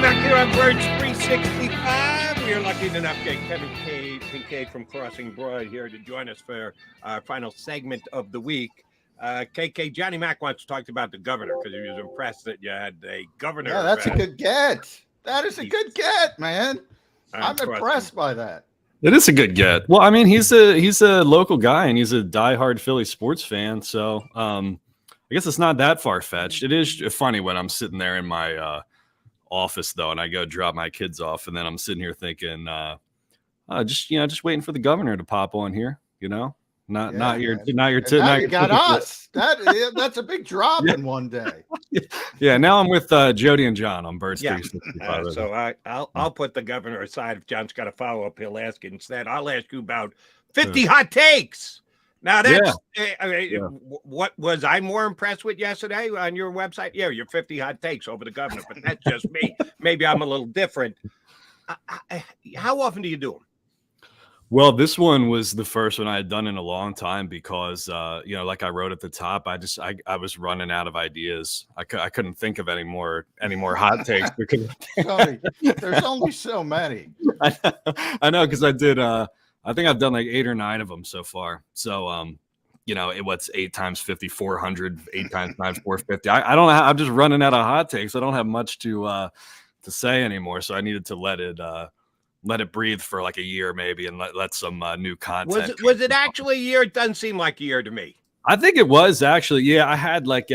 back here on Birds 365. We are lucky enough to get Kevin Kinkead from Crossing Broad here to join us for our final segment of the week. KK, Johnny Mac wants to talk about the governor because he was impressed that you had a governor. Yeah, that's a good get. That is a good get, man. I'm impressed by that. It is a good get. Well, I mean, he's a local guy and he's a diehard Philly sports fan. So I guess it's not that far fetched. It is funny when I'm sitting there in my office though, and I go drop my kids off, and then I'm sitting here thinking, just waiting for the governor to pop on here. Not your you got us. That's a big drop in one day. Yeah, now I'm with Jody and John on Birds 365. So I'll put the governor aside. If John's got a follow up, he'll ask instead. I'll ask you about 50 hot takes. Now that's what was I more impressed with yesterday on your website? Yeah, your 50 hot takes over the governor, but that's just me. Maybe I'm a little different. How often do you do them? Well, this one was the first one I had done in a long time because, like I wrote at the top, I was running out of ideas. I couldn't think of any more hot takes because there's only so many. I know because I did. I think I've done like 8 or 9 of them so far. So, what's 8 times 50, 400, 8 times 9, 450. I don't know. I'm just running out of hot takes. I don't have much to say anymore. So I needed to let it breathe for like a year maybe and let some new content. Was it actually a year? It doesn't seem like a year to me. I think it was actually. Yeah, I had like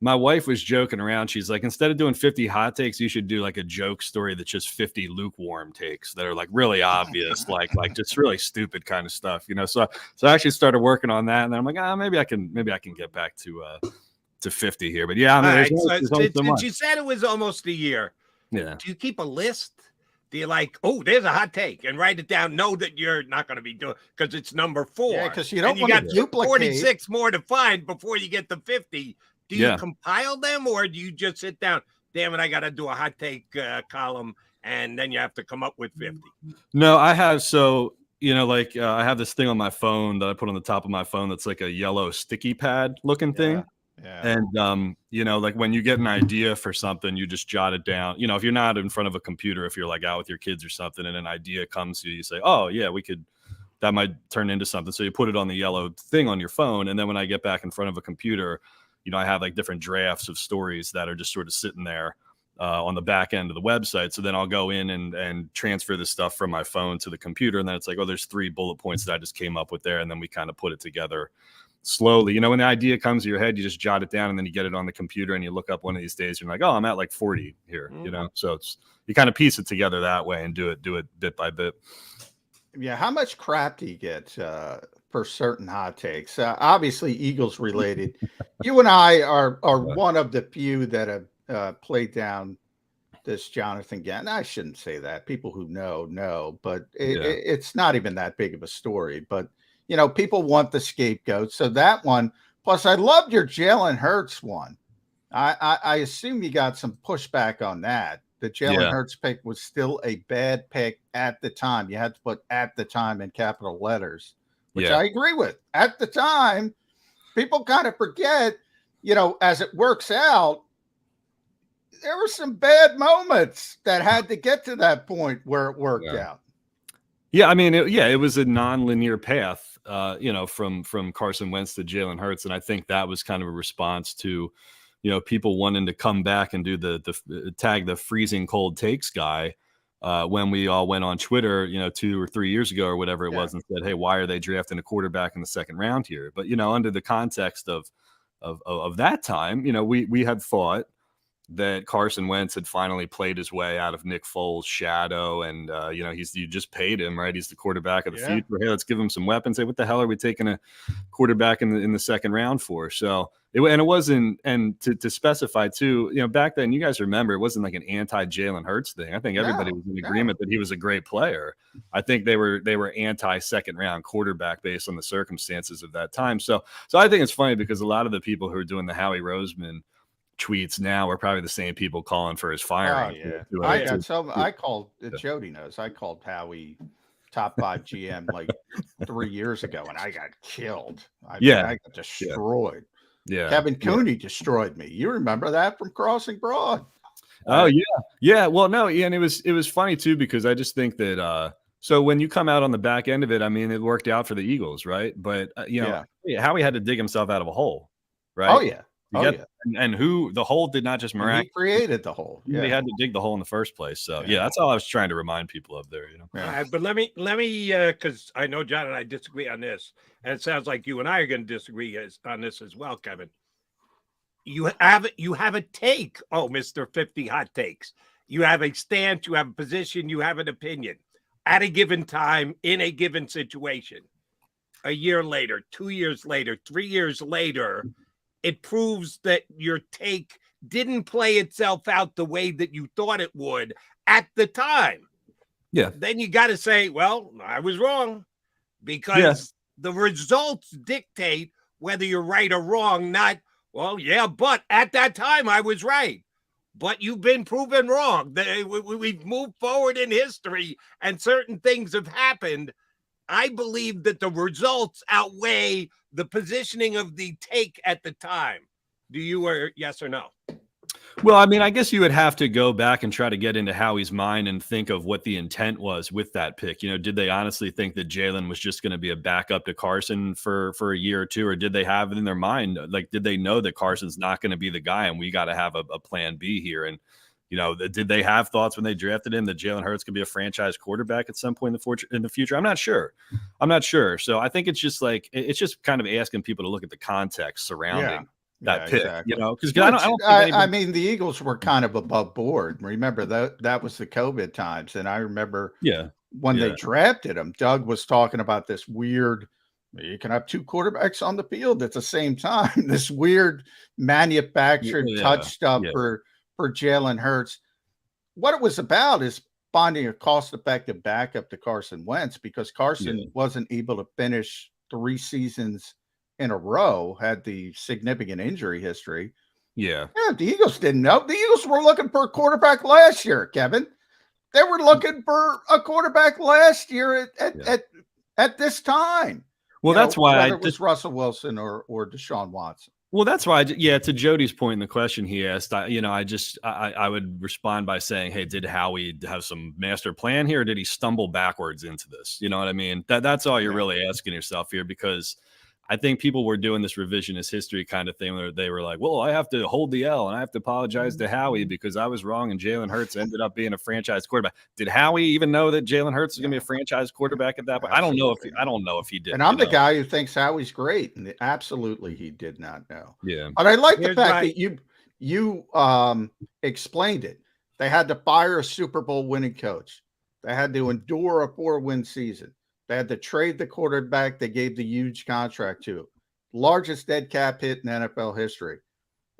my wife was joking around. She's like, instead of doing 50 hot takes, you should do like a joke story that's just 50 lukewarm takes that are like really obvious, like just really stupid kind of stuff, So I actually started working on that, and then I'm like, maybe I can get back to 50 here. But yeah, I mean, since you said it was almost a year, yeah. Do you keep a list? Do you like, there's a hot take and write it down? Know that you're not going to be doing because it's number 4. Yeah, because you don't want to duplicate. 46 more to find before you get to 50. Do you compile them or do you just sit down? Damn it, I got to do a hot take column, and then you have to come up with 50. No, I have. So I have this thing on my phone that I put on the top of my phone that's like a yellow sticky pad looking thing. Yeah. And, like when you get an idea for something, you just jot it down. If you're not in front of a computer, if you're like out with your kids or something and an idea comes to you, you say, oh, yeah, that might turn into something. So you put it on the yellow thing on your phone. And then when I get back in front of a computer, I have like different drafts of stories that are just sort of sitting there on the back end of the website. So then I'll go in and transfer the stuff from my phone to the computer. And then it's like, there's 3 bullet points that I just came up with there. And then we kind of put it together slowly. When the idea comes to your head, you just jot it down and then you get it on the computer and you look up one of these days. You're like, I'm at like 40 here, So you kind of piece it together that way and do it bit by bit. Yeah. How much crap do you get for certain hot takes? Obviously Eagles related. You and I are one of the few that have played down this Jonathon Gannon. I shouldn't say that. People who know, but it's not even that big of a story, but people want the scapegoat. So that one, plus I loved your Jalen Hurts one. I assume you got some pushback on that. The Jalen Hurts pick was still a bad pick at the time. You had to put "at the time" in capital letters, which I agree with. At the time, people kind of forget, as it works out, there were some bad moments that had to get to that point where it worked out. Yeah, I mean, it was a non-linear path, from Carson Wentz to Jalen Hurts, and I think that was kind of a response to, people wanting to come back and do the tag the freezing cold takes guy when we all went on Twitter, 2 or 3 years ago or whatever it was, and said, hey, why are they drafting a quarterback in the second round here? But under the context of that time, we had thought that Carson Wentz had finally played his way out of Nick Foles' shadow. And, you just paid him, right? He's the quarterback of the future. Hey, let's give him some weapons. Hey, what the hell are we taking a quarterback in the second round for? So it wasn't, and to specify too, back then, you guys remember, it wasn't like an anti-Jalen Hurts thing. I think everybody was in agreement that he was a great player. I think they were anti-second round quarterback based on the circumstances of that time. So I think it's funny because a lot of the people who are doing the Howie Roseman tweets now are probably the same people calling for his firing. I called Jody knows. I called Howie top 5 GM like 3 years ago, and I got killed. I got destroyed. Yeah, Kevin Cooney destroyed me. You remember that from Crossing Broad? Oh yeah. Well, no, yeah, and it was funny too because I just think that so when you come out on the back end of it, I mean, it worked out for the Eagles, right? But Howie had to dig himself out of a hole, right? Oh yeah. And who the hole did not just miraculously he created the hole. Yeah. They had to dig the hole in the first place. So that's all I was trying to remind people of there. Yeah. But let me because I know John and I disagree on this, and it sounds like you and I are going to disagree on this as well, Kevin. You have a take. Oh, Mr. 50 Hot Takes. You have a stance, you have a position, you have an opinion at a given time in a given situation. A year later, 2 years later, 3 years later, it proves that your take didn't play itself out the way that you thought it would at the time. Yeah. Then you got to say, well, I was wrong, because the results dictate whether you're right or wrong, not, well, yeah, but at that time I was right. But you've been proven wrong. We've moved forward in history and certain things have happened. I believe that the results outweigh the positioning of the take at the time. Do you, or yes or no? Well, I mean, I guess you would have to go back and try to get into Howie's mind and think of what the intent was with that pick. Did they honestly think that Jalen was just going to be a backup to Carson for a year or two, or did they have it in their mind? Like, did they know that Carson's not going to be the guy and we got to have a plan B here? And, did they have thoughts when they drafted him that Jalen Hurts could be a franchise quarterback at some point in the future? I'm not sure. So I think it's just kind of asking people to look at the context surrounding that pick, exactly. Because I mean, the Eagles were kind of above board. Remember that was the COVID times, and I remember when they drafted him, Doug was talking about this weird. You can have two quarterbacks on the field at the same time. This weird manufactured touched up for Jalen Hurts. What it was about is finding a cost-effective backup to Carson Wentz, because Carson wasn't able to finish 3 seasons in a row, had the significant injury history. Yeah, the Eagles didn't know. The Eagles were looking for a quarterback last year, Kevin. They were looking for a quarterback last year at this time. Well, that's why it was Russell Wilson or Deshaun Watson. Well, that's why, to Jody's point in the question he asked, I would respond by saying, hey, did Howie have some master plan here, or did he stumble backwards into this? You know what I mean? That's all you're really asking yourself here, because I think people were doing this revisionist history kind of thing where they were like, well, I have to hold the L and I have to apologize to Howie because I was wrong and Jalen Hurts ended up being a franchise quarterback. Did Howie even know that Jalen Hurts is going to be a franchise quarterback at that point? I don't know if he did. And I'm the guy who thinks Howie's great, and absolutely he did not know. Yeah. But I like the fact that you explained it. They had to fire a Super Bowl winning coach. They had to endure a 4-win season. They had to trade the quarterback they gave the huge contract to. Largest dead cap hit in NFL history.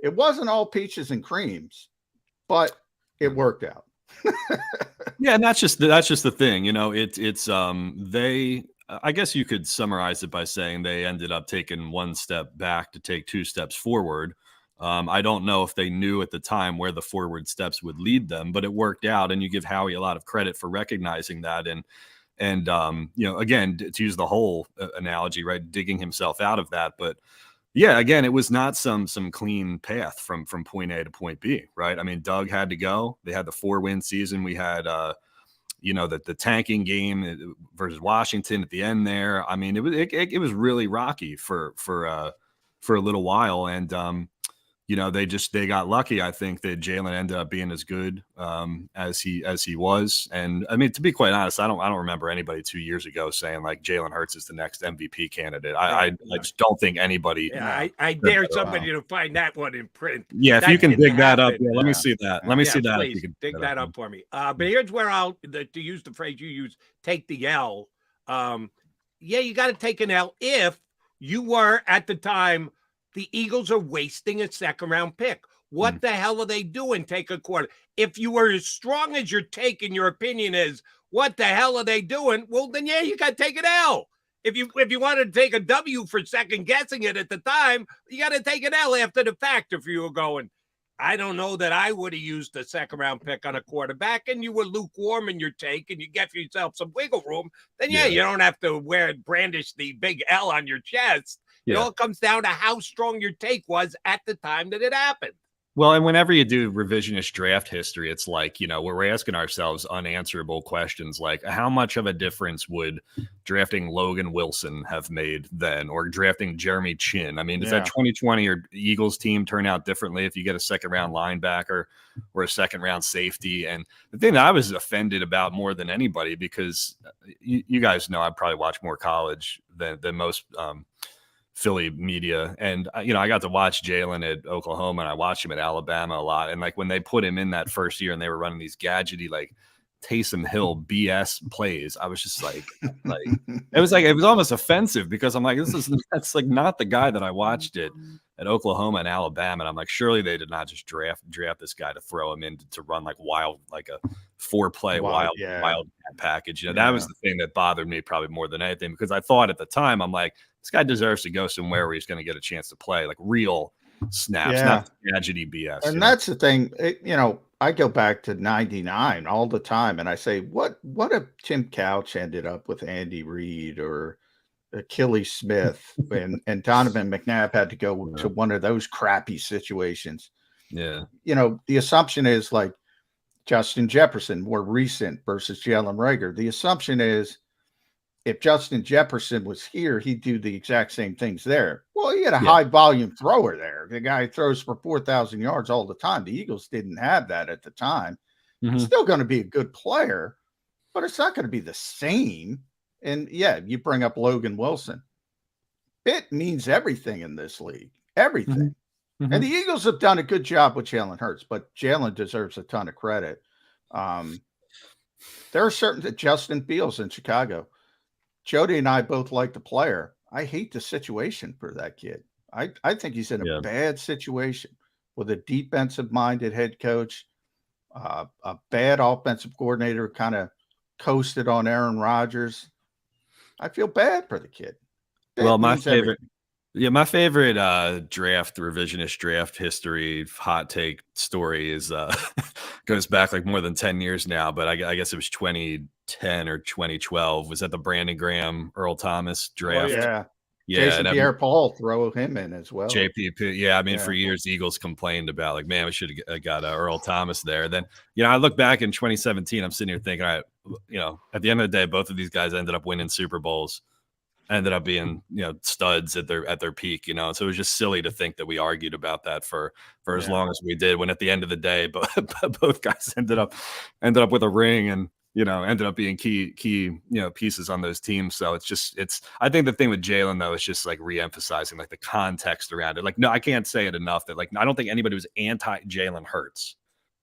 It wasn't all peaches and creams, but it worked out. Yeah, and that's just the thing. I guess you could summarize it by saying they ended up taking 1 step back to take 2 steps forward. I don't know if they knew at the time where the forward steps would lead them, but it worked out, and you give Howie a lot of credit for recognizing that. And again, to use the whole analogy, right, digging himself out of that. But yeah, again, it was not some clean path from point A to point B, right? I mean, Doug had to go. They had the 4-win season. We had, the tanking game versus Washington at the end there. I mean, it was really rocky for a little while. And, they got lucky. I think that Jalen ended up being as good as he was. And I mean, to be quite honest, I don't remember anybody 2 years ago saying like Jalen Hurts is the next MVP candidate. I just don't think anybody. Yeah, I dare somebody to find that one in print. Yeah, if you can dig that up, let me see that. Let me see that. Please, dig that up for me. But here's where to use the phrase you use, take the L. You got to take an L if you were at the time. The Eagles are wasting a 2nd-round pick. What the hell are they doing? Take a quarter. If you were as strong as your take and your opinion is, what the hell are they doing? Well, then, you got to take an L. If you wanted to take a W for second guessing it at the time, you got to take an L after the fact. If you were going, I don't know that I would have used a 2nd-round pick on a quarterback, and you were lukewarm in your take and you get yourself some wiggle room, then you don't have to brandish the big L on your chest. It all comes down to how strong your take was at the time that it happened. Well, and whenever you do revisionist draft history, it's like, we're asking ourselves unanswerable questions like how much of a difference would drafting Logan Wilson have made then, or drafting Jeremy Chin? I mean, does that 2020 or Eagles team turn out differently if you get a second round linebacker or a second round safety? And the thing that I was offended about more than anybody, because you guys know I probably watch more college than most Philly media. And, I got to watch Jalen at Oklahoma and I watched him at Alabama a lot. And like when they put him in that first year and they were running these gadgety, like Taysom Hill BS plays, I was just like it was almost offensive, because I'm like, that's like not the guy that I watched it at Oklahoma and Alabama. And I'm like, surely they did not just draft this guy to throw him in to run like a 4-play wild package. That was the thing that bothered me probably more than anything, because I thought at the time, I'm like, this guy deserves to go somewhere where he's going to get a chance to play like real snaps, not gadgety BS. And that's the thing, I go back to 99 all the time and I say, what if Tim Couch ended up with Andy Reid or Achilles Smith and Donovan McNabb had to go to one of those crappy situations? Yeah. The assumption is like Justin Jefferson, more recent, versus Jalen Reagor. The assumption is if Justin Jefferson was here, he'd do the exact same things there. Well, he had a high volume thrower there. The guy throws for 4,000 yards all the time. The Eagles didn't have that at the time. He's still going to be a good player, but it's not going to be the same. And you bring up Logan Wilson. It means everything in this league, everything. And the Eagles have done a good job with Jalen Hurts, but Jalen deserves a ton of credit. There are certain Justin Fields in Chicago. Jody and I both like the player. I hate the situation for that kid. I think he's in a bad situation with a defensive-minded head coach, a bad offensive coordinator, kind of coasted on Aaron Rodgers. I feel bad for the kid. My favorite draft, revisionist draft history, hot take story is goes back like more than 10 years now, but I guess it was 2010 or 2012. Was that the Brandon Graham, Earl Thomas draft? Oh, Jason Pierre-Paul, throw him in as well. JPP, for years the Eagles complained about like, man, we should have got Earl Thomas there. Then I look back in 2017, I'm sitting here thinking, all right, at the end of the day, both of these guys ended up winning Super Bowls, ended up being studs at their peak, so it was just silly to think that we argued about that for as long as we did, when at the end of the day both guys ended up with a ring and ended up being key pieces on those teams. So I think the thing with Jalen though is just like re-emphasizing like the context around it. Like, no, I can't say it enough that like I don't think anybody was anti Jalen Hurts,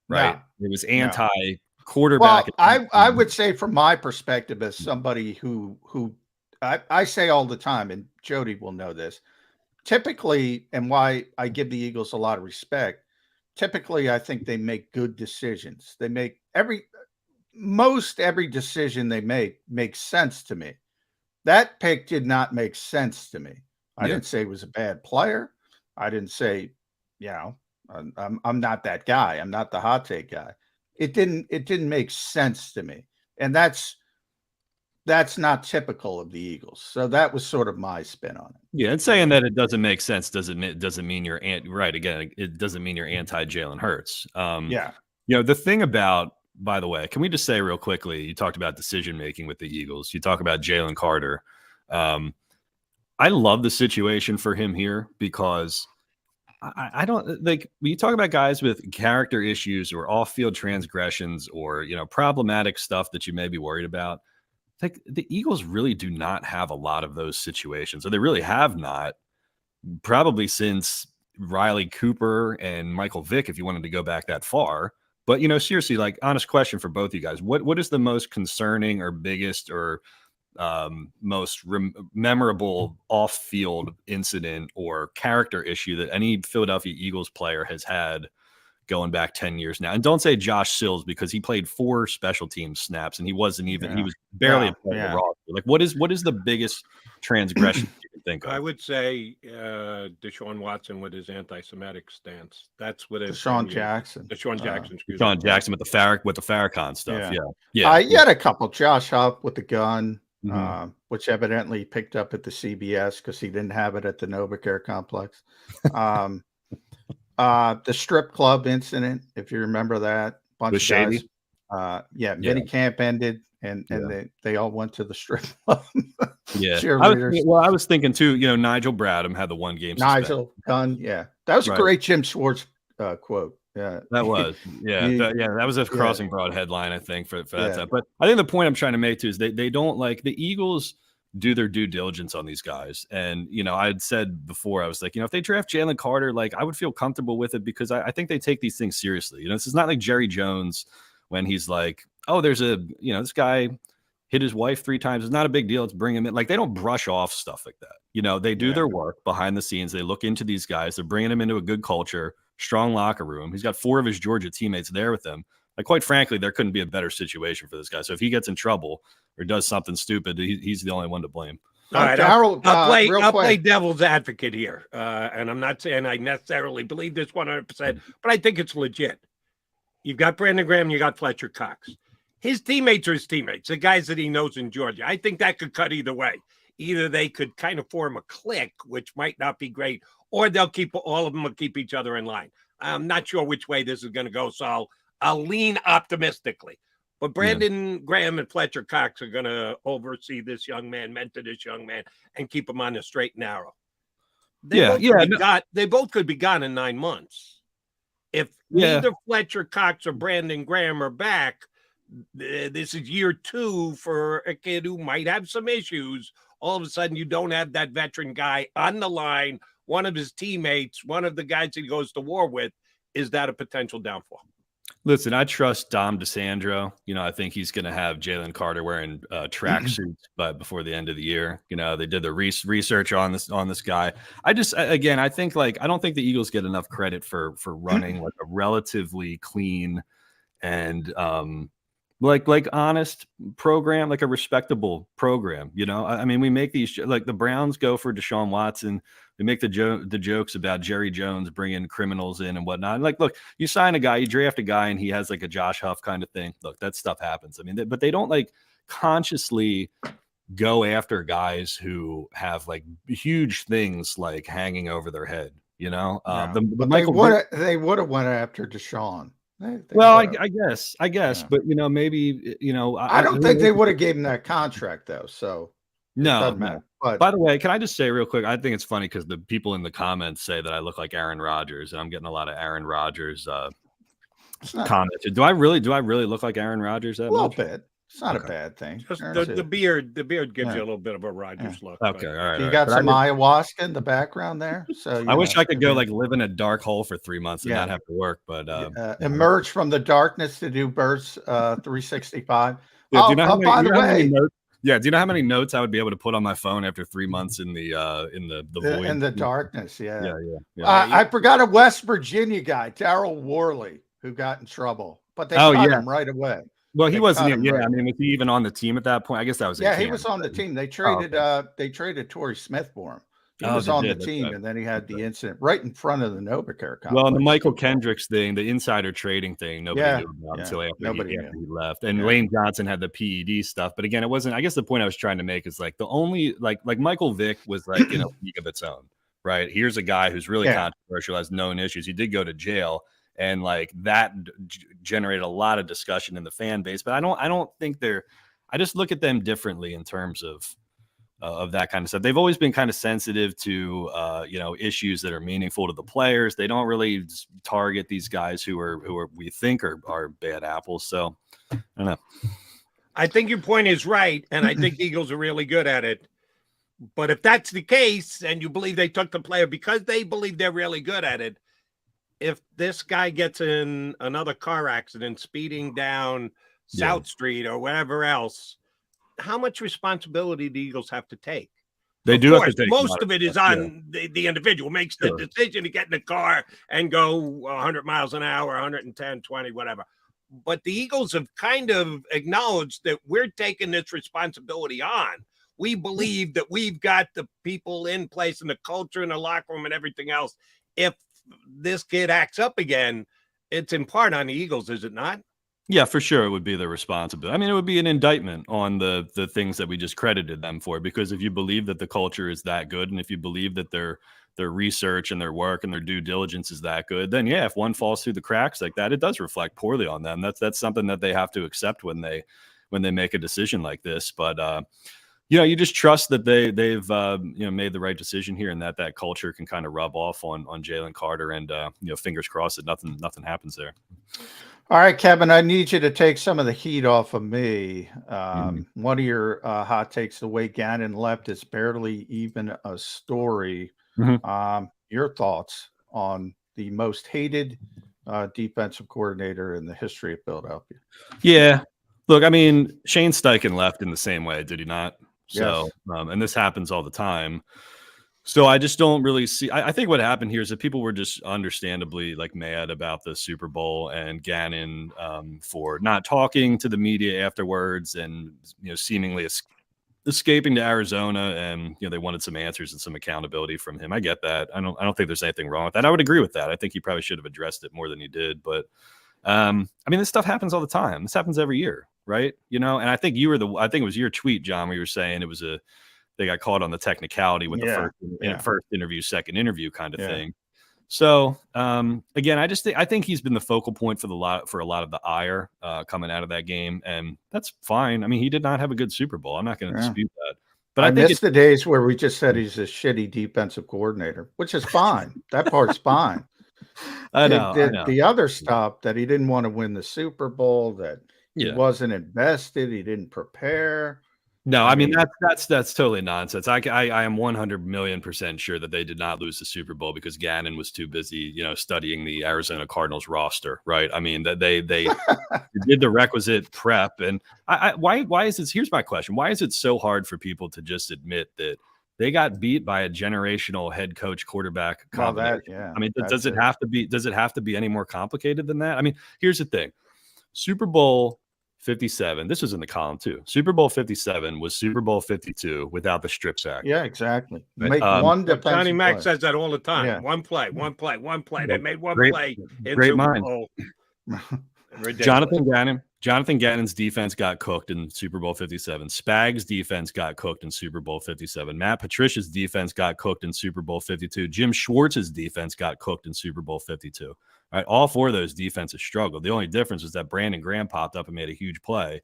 right? It was anti quarterback. Well, I would say from my perspective as somebody who I say all the time, and Jody will know this, typically, and why I give the Eagles a lot of respect, typically I think they make good decisions. They make every decision they make makes sense to me. That pick did not make sense to me. I didn't say he was a bad player. I didn't say, I'm not that guy. I'm not the hot take guy. It didn't make sense to me. And that's not typical of the Eagles. So that was sort of my spin on it. Yeah, and saying that it doesn't make sense doesn't mean you're right. Again, it doesn't mean you're anti Jalen Hurts. The thing about, by the way, can we just say real quickly, you talked about decision making with the Eagles. You talk about Jalen Carter. I love the situation for him here because I don't like when you talk about guys with character issues or off-field transgressions or problematic stuff that you may be worried about. Like the Eagles really do not have a lot of those situations, or they really have not, probably since Riley Cooper and Michael Vick, if you wanted to go back that far. But seriously, like honest question for both of you guys: what is the most concerning or biggest or most memorable off-field incident or character issue that any Philadelphia Eagles player has had going back 10 years now? And don't say Josh Sills, because he played 4 special team snaps and he wasn't even, he was barely a part of the roster. Like what is the biggest transgression you can think of? I would say Deshaun Watson with his anti-Semitic stance. That's what it is. Deshaun Jackson. Deshaun Jackson with the Farrakhan stuff. You had a couple. Josh Huff with the gun, which evidently picked up at the CBS because he didn't have it at the NovaCare complex. The strip club incident, if you remember that, bunch Was of shady? guys. Mini camp ended, and they all went to the strip club. Yeah, Cheerleaders. I was thinking too. Nigel Bradham had the 1 game suspension. Nigel Gunn, that was a great Jim Schwartz quote. Yeah, that was that was a Crossing Broad headline, I think, for that time. But I think the point I'm trying to make too is they don't like the Eagles do their due diligence on these guys. And, I had said before, I was like, if they draft Jalen Carter, like I would feel comfortable with it because I think they take these things seriously. This is not like Jerry Jones when he's like, oh, there's this guy hit his wife 3 times. It's not a big deal. Let's bring him in. Like they don't brush off stuff like that. They do their work behind the scenes. They look into these guys. They're bringing them into a good culture, strong locker room. He's got 4 of his Georgia teammates there with him. Like, quite frankly, there couldn't be a better situation for this guy. So if he gets in trouble or does something stupid, he's the only one to blame. All right, I'll play devil's advocate here. And I'm not saying I necessarily believe this 100%, but I think it's legit. You've got Brandon Graham, you got Fletcher Cox. His teammates are his teammates, the guys that he knows in Georgia. I think that could cut either way. Either they could kind of form a clique, which might not be great, or all of them will keep each other in line. I'm not sure which way this is going to go, so I'll lean optimistically. But Brandon Graham and Fletcher Cox are going to oversee this young man, mentor this young man, and keep him on the straight and narrow. They both could be gone in 9 months. If neither Fletcher Cox or Brandon Graham are back, this is year 2 for a kid who might have some issues. All of a sudden, you don't have that veteran guy on the line. One of his teammates, one of the guys he goes to war with, is that a potential downfall? Listen, I trust Dom DeSandro. I think he's going to have Jalen Carter wearing tracksuits, but before the end of the year, they did the research on this guy. I think I don't think the Eagles get enough credit for running like a relatively clean and like honest program, like a respectable program. I mean, we make these like the Browns go for Deshaun Watson. We make the jokes about Jerry Jones bringing criminals in and whatnot. And like, look, you sign a guy, you draft a guy, and he has like a Josh Huff kind of thing. Look, that stuff happens. I mean, but they don't like consciously go after guys who have like huge things like hanging over their head. They would have went after Deshaun. I guess, but maybe I don't think they would have given him that contract though. So no. But by the way, can I just say real quick? I think it's funny because the people in the comments say that I look like Aaron Rodgers, and I'm getting a lot of Aaron Rodgers comments. Do I really look like Aaron Rodgers? A little bit. It's not a bad thing. Just the beard gives you a little bit of a Rodgers look. Okay, all right. You got some ayahuasca in the background there. So I wish I could go like live in a dark hole for 3 months and not have to work. But emerge from the darkness to do Birds 365. Yeah, do you know how many notes I would be able to put on my phone after 3 months in the void? In the darkness, yeah. I forgot a West Virginia guy, Darryl Worley, who got in trouble, but they cut him right away. Well, he wasn't. I mean, was he even on the team at that point? I guess that was. He was on the team. They traded Torrey Smith for him. He was on the team, and then he had the incident right in front of the NovaCare complex. Well, the Michael Kendricks thing, the insider trading thing, nobody knew about until after he left. And Lane Johnson had the PED stuff. But again, it wasn't. I guess the point I was trying to make is like the only like Michael Vick was like in a league of its own, right? Here's a guy who's really controversial, has known issues. He did go to jail. And like that generated a lot of discussion in the fan base, but I don't think I just look at them differently in terms of that kind of stuff. They've always been kind of sensitive to, issues that are meaningful to the players. They don't really target these guys who we think are bad apples. So I don't know. I think your point is right. And I think the Eagles are really good at it. But if that's the case, and you believe they took the player because they believe they're really good at it, if this guy gets in another car accident speeding down South Street or whatever else, how much responsibility do the Eagles have to take? They do have to take most of it is on the individual makes the decision to get in the car and go 100 miles an hour, 110, 20, whatever. But the Eagles have kind of acknowledged that we're taking this responsibility on. We believe that we've got the people in place and the culture in the locker room and everything else. If this kid acts up again, it's in part on the Eagles, is it not? Yeah, for sure. It would be the responsibility. I mean, it would be an indictment on the things that we just credited them for, because if you believe that the culture is that good, and if you believe that they're their research and their work and their due diligence is that good, then yeah, if one falls through the cracks like that, it does reflect poorly on them. That's something that they have to accept when they make a decision like this. But you just trust that they've made the right decision here, and that culture can kind of rub off on Jalen Carter, and fingers crossed that nothing happens there. All right, Kevin, I need you to take some of the heat off of me. One of your hot takes, the way Gannon left, is barely even a story. Your thoughts on the most hated defensive coordinator in the history of Philadelphia? Yeah. Look, I mean, Shane Steichen left in the same way, did he not? So, Yes. And this happens all the time. So I just don't really see. I think what happened here is that people were just understandably like mad about the Super Bowl and Gannon for not talking to the media afterwards, and seemingly escaping to Arizona, and they wanted some answers and some accountability from him. I get that. I don't think there's anything wrong with that. I would agree with that. I think he probably should have addressed it more than he did. But I mean, this stuff happens all the time. This happens every year, right? And I think I think it was your tweet, John, where you were saying it was they got caught on the technicality with the first interview, second interview kind of thing. So again, I think he's been the focal point for a lot of the ire coming out of that game, and that's fine. I mean, he did not have a good Super Bowl. I'm not going to dispute that. But I miss the days where we just said he's a shitty defensive coordinator, which is fine. That part's fine. I know. The other stuff, that he didn't want to win the Super Bowl, that he wasn't invested, he didn't prepare. No, I mean that's totally nonsense. I am 100,000,000% sure that they did not lose the Super Bowl because Gannon was too busy, studying the Arizona Cardinals roster, right? I mean that they did the requisite prep, and why is this? Here's my question: why is it so hard for people to just admit that they got beat by a generational head coach quarterback combination? I mean, does it have to be any more complicated than that? I mean, here's the thing: Super Bowl 57. This was in the column too. Super Bowl 57 was Super Bowl 52 without the strip sack. Yeah, exactly. Make one defensive Johnny Mac play. says that all the time. Yeah. One play. They made one play in great Super mind. Bowl. Jonathan Gannon's defense got cooked in Super Bowl 57. Spag's defense got cooked in Super Bowl 57. Matt Patricia's defense got cooked in Super Bowl 52. Jim Schwartz's defense got cooked in Super Bowl 52. All right, all four of those defenses struggled. The only difference was that Brandon Graham popped up and made a huge play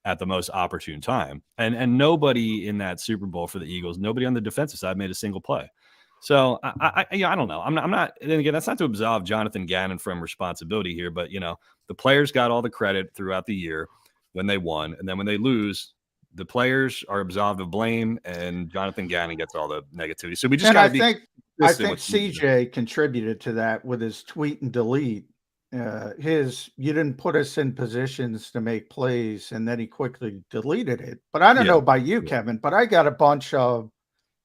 at the most opportune time. And nobody in that Super Bowl for the Eagles, nobody on the defensive side made a single play. So I don't know. I'm not. And again, that's not to absolve Jonathan Gannon from responsibility here, but the players got all the credit throughout the year when they won, and then when they lose, the players are absolved of blame, and Jonathan Gannon gets all the negativity. So we just got to be. I think CJ contributed to that with his tweet and delete. You didn't put us in positions to make plays, and then he quickly deleted it. But I don't know about you, Kevin, but I got a bunch of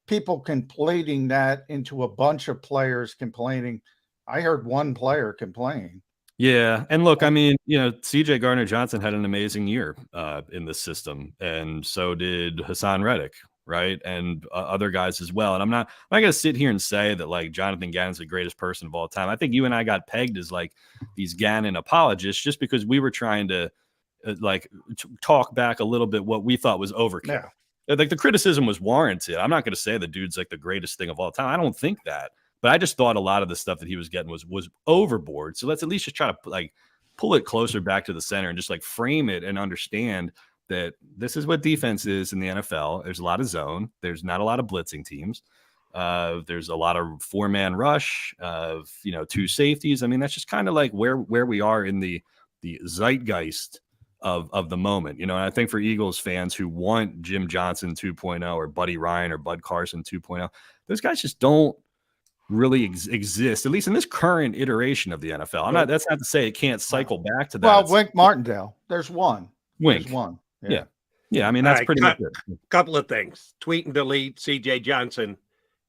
people complaining that into a bunch of players complaining. I heard one player complain. Yeah. And look, I mean, CJ Gardner-Johnson had an amazing year in this system, and so did Hassan Reddick, right? And other guys as well. And I'm not going to sit here and say that like Jonathan Gannon's the greatest person of all time. I think you and I got pegged as like these Gannon apologists just because we were trying to talk back a little bit what we thought was overkill. Yeah. Like the criticism was warranted. I'm not going to say the dude's like the greatest thing of all time. I don't think that. But I just thought a lot of the stuff that he was getting was overboard. So let's at least just try to like pull it closer back to the center and just like frame it and understand that this is what defense is in the NFL. There's a lot of zone. There's not a lot of blitzing teams. There's a lot of four-man rush of, two safeties. I mean, that's just kind of like where we are in the zeitgeist of the moment, and I think for Eagles fans who want Jim Johnson 2.0 or Buddy Ryan or Bud Carson 2.0, those guys just don't really exist, at least in this current iteration of the NFL. That's not to say it can't cycle back to that. Well, Wink Martindale, there's one. Wink. There's one. Yeah. I mean, that's pretty much it. Couple of things. Tweet and delete. CJ Johnson,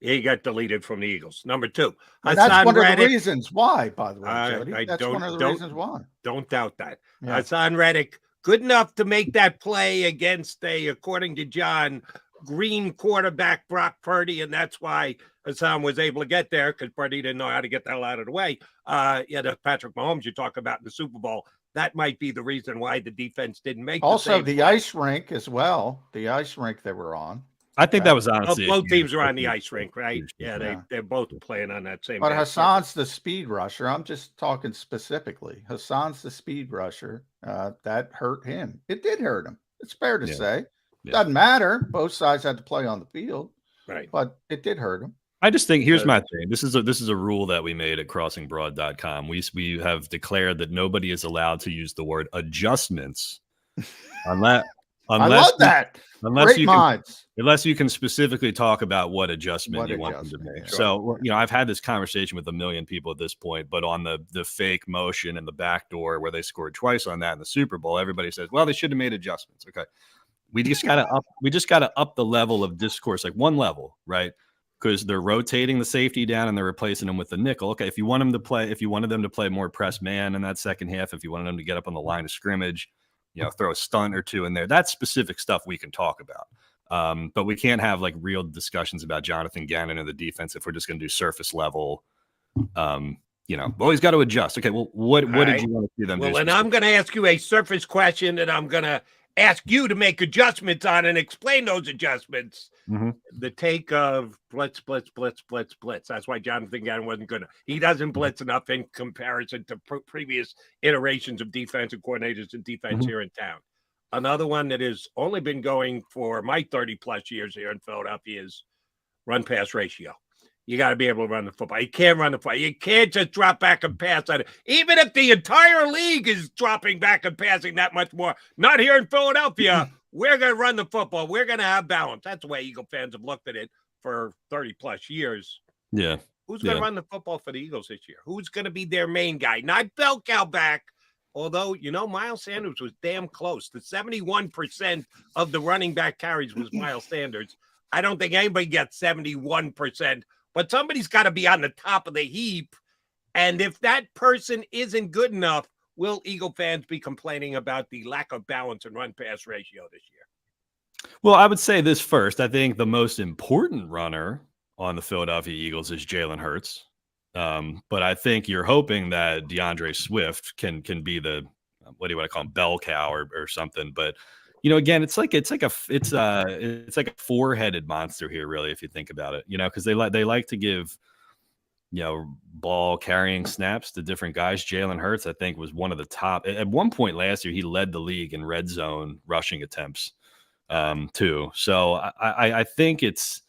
he got deleted from the Eagles. Number two. That's one of the reasons why, by the way, Jody. That's one of the reasons why. Don't doubt that. Yeah. Hassan Reddick, good enough to make that play against according to John, green quarterback Brock Purdy, and that's why Hassan was able to get there, because Purdy didn't know how to get the hell out of the way. The Patrick Mahomes you talk about in the Super Bowl, that might be the reason why the defense didn't make also the ice rink as well. The ice rink they were on. I think that was honestly both teams are on the ice rink, right? Yeah, they're both playing on that same. But Hassan's the speed rusher. I'm just talking specifically. Hassan's the speed rusher. That hurt him. It did hurt him. It's fair to say. Doesn't matter. Both sides had to play on the field, right? But it did hurt him. I just think here's my thing. This is a rule that we made at crossingbroad.com. We have declared that nobody is allowed to use the word adjustments unless I love that. Unless you can specifically talk about what adjustment you want them to make. Yeah. So, I've had this conversation with a million people at this point, but on the fake motion and the backdoor where they scored twice on that in the Super Bowl, everybody says, well, they should have made adjustments. Okay. We just gotta up the level of discourse, like one level, right? Because they're rotating the safety down and they're replacing them with the nickel. Okay, if you wanted them to play more press man in that second half, if you wanted them to get up on the line of scrimmage, throw a stunt or two in there, that's specific stuff we can talk about. But we can't have like real discussions about Jonathon, Gannon, and the defense if we're just going to do surface level. Always got to adjust. Okay, well, what did you want to see them do? Well, and I'm going to ask you a surface question that I'm going to ask you to make adjustments on and explain those adjustments. Mm-hmm. The take of blitz. That's why Jonathon Gannon wasn't good. He doesn't blitz enough in comparison to previous iterations of defensive coordinators and defense here in town. Another one that has only been going for my 30-plus years here in Philadelphia is run-pass ratio. You got to be able to run the football. You can't run the football. You can't just drop back and pass on it. Even if the entire league is dropping back and passing that much more, not here in Philadelphia. We're going to run the football. We're going to have balance. That's the way Eagle fans have looked at it for 30-plus years. Yeah. Who's going to run the football for the Eagles this year? Who's going to be their main guy? Not bell cow back. Although, Miles Sanders was damn close. The 71% of the running back carries was Miles Sanders. I don't think anybody gets 71%. But somebody's got to be on the top of the heap. And if that person isn't good enough, will Eagle fans be complaining about the lack of balance and run-pass ratio this year? Well, I would say this first. I think the most important runner on the Philadelphia Eagles is Jalen Hurts. But I think you're hoping that DeAndre Swift can be the, what do you want to call him, bell cow or something. But again, it's like a four-headed monster here, really, if you think about it. Because they like to give ball carrying snaps to different guys. Jalen Hurts, I think, was one of the top. At one point last year, he led the league in red zone rushing attempts, too. So I think it's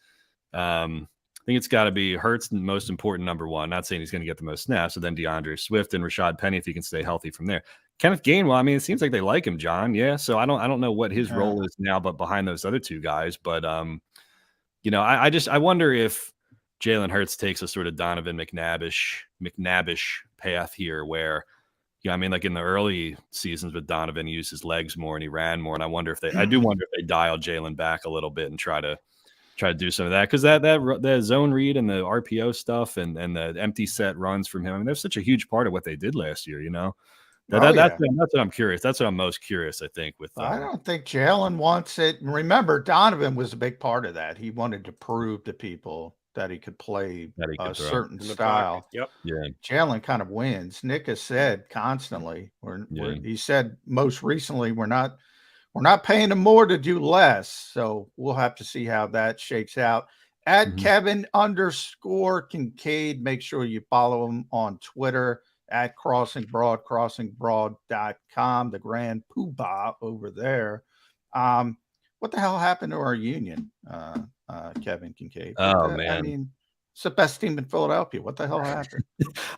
got to be Hurts, the most important number one. Not saying he's going to get the most snaps, so then DeAndre Swift and Rashad Penny if he can stay healthy from there. Kenneth Gainwell, it seems like they like him, John. Yeah, so I don't know what his role is now, but behind those other two guys. But I wonder if Jalen Hurts takes a sort of Donovan McNabbish path here, where like in the early seasons with Donovan, he used his legs more and he ran more. And I wonder if they dial Jalen back a little bit and try to do some of that, because that zone read and the RPO stuff and the empty set runs from him. That's such a huge part of what they did last year. That's what I'm curious. That's what I'm most curious, I think. I don't think Jalen wants it. And remember, Donovan was a big part of that. He wanted to prove to people that he could play a certain style. Yep. Yeah. Jalen kind of wins. Nick has said constantly, he said most recently, we're not paying him more to do less. So we'll have to see how that shakes out. At Kevin _Kinkead, make sure you follow him on Twitter. At crossingbroad, crossingbroad.com, the grand poobah over there. What the hell happened to our union, Kevin Kinkead? Oh, man. It's the best team in Philadelphia. What the hell happened?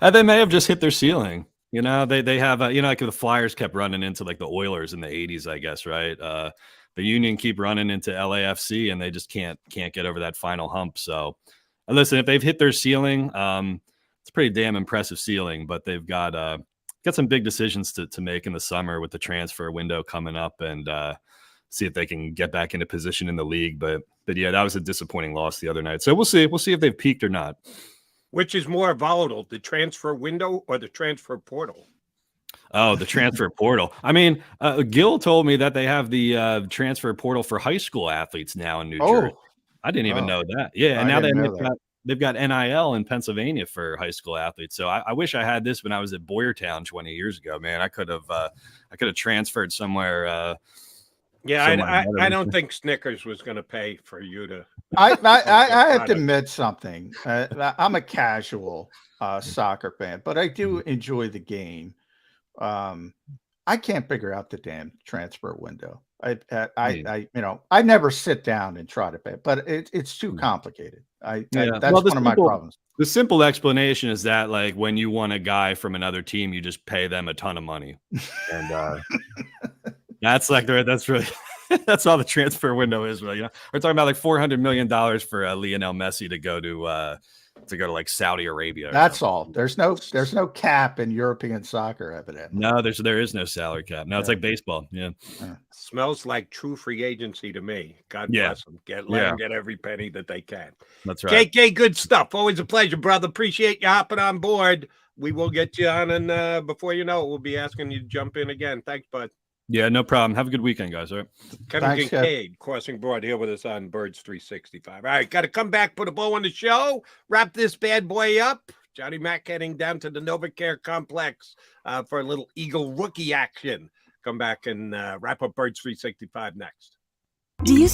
They may have just hit their ceiling. They have, like the Flyers kept running into like the Oilers in the 80s, I guess, right? The Union keep running into LAFC and they just can't get over that final hump. So listen, if they've hit their ceiling, it's a pretty damn impressive ceiling, but they've got some big decisions to make in the summer with the transfer window coming up, and see if they can get back into position in the league. But yeah, that was a disappointing loss the other night. So we'll see if they've peaked or not. Which is more volatile, the transfer window or the transfer portal? Oh, the transfer portal. Gil told me that they have the transfer portal for high school athletes now in New Jersey. I didn't even know that. Yeah, and now they've got NIL in Pennsylvania for high school athletes. So I wish I had this when I was at Boyertown 20 years ago, man. I could have transferred somewhere Yeah, So I don't think Snickers was going to pay for you to. I have to admit something. I'm a casual soccer fan, but I do enjoy the game. I can't figure out the damn transfer window. I never sit down and try to pay, but it's too complicated. That's one of my problems. The simple explanation is that, like, when you want a guy from another team, you just pay them a ton of money, and that's really that's all the transfer window is. Really, we're talking about like $400 million for Lionel Messi to go to like Saudi Arabia. That's all. There's no cap in European soccer, evidently. No, there is no salary cap. No, it's like baseball. Yeah. Smells like true free agency to me. God bless them. Let them get every penny that they can. That's right. KK, good stuff. Always a pleasure, brother. Appreciate you hopping on board. We will get you on, and before you know it, we'll be asking you to jump in again. Thanks, bud. Yeah, no problem. Have a good weekend, guys. All right. Kinkead, Crossing Broad here with us on Birds 365. All right, got to come back, put a bow on the show, wrap this bad boy up. Johnny Mack heading down to the NovaCare complex for a little Eagle rookie action. Come back and wrap up Birds 365 next. Do you